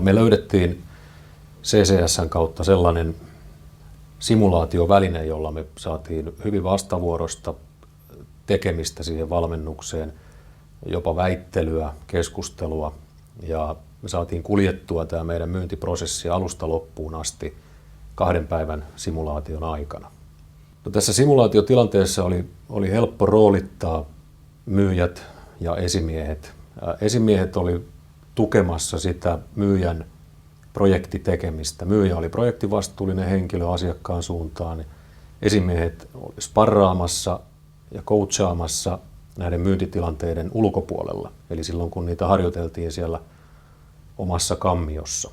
me löydettiin CCS:n kautta sellainen simulaatioväline, jolla me saatiin hyvin vastavuorosta tekemistä siihen valmennukseen, jopa väittelyä, keskustelua, ja me saatiin kuljettua tämä meidän myyntiprosessi alusta loppuun asti 2 päivän simulaation aikana. No, tässä simulaatiotilanteessa oli helppo roolittaa myyjät ja esimiehet. Esimiehet oli tukemassa sitä myyjän projektitekemistä. Myyjä oli projektivastuullinen henkilö asiakkaan suuntaan. Esimiehet oli sparraamassa ja coachaamassa näiden myyntitilanteiden ulkopuolella, eli silloin kun niitä harjoiteltiin siellä omassa kammiossa.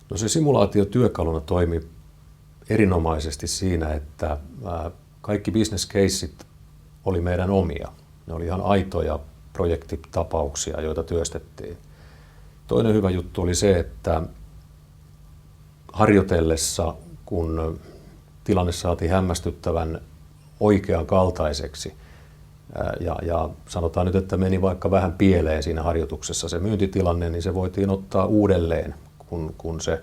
No, se simulaatio työkaluna toimi erinomaisesti siinä, että kaikki business caseit oli meidän omia. Ne oli ihan aitoja projektitapauksia, joita työstettiin. Toinen hyvä juttu oli se, että harjoitellessa, kun tilanne saatiin hämmästyttävän oikean kaltaiseksi, ja sanotaan nyt, että meni vaikka vähän pieleen siinä harjoituksessa se myyntitilanne, niin se voitiin ottaa uudelleen. Kun se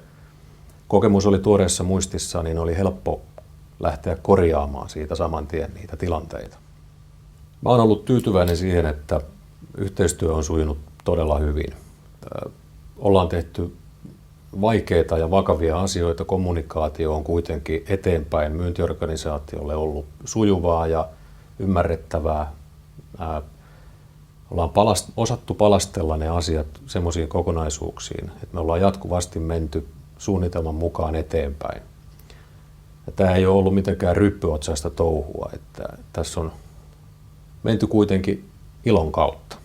kokemus oli tuoreessa muistissa, niin oli helppo lähteä korjaamaan siitä saman tien niitä tilanteita. Mä oon ollut tyytyväinen siihen, että yhteistyö on sujunut todella hyvin. Ollaan tehty vaikeita ja vakavia asioita. Kommunikaatio on kuitenkin eteenpäin myyntiorganisaatiolle ollut sujuvaa ja ymmärrettävää. Ollaan osattu palastella ne asiat semmoisiin kokonaisuuksiin, että me ollaan jatkuvasti menty suunnitelman mukaan eteenpäin. Ja tämä ei ole ollut mitenkään ryppyotsaista touhua, että tässä on menty kuitenkin ilon kautta.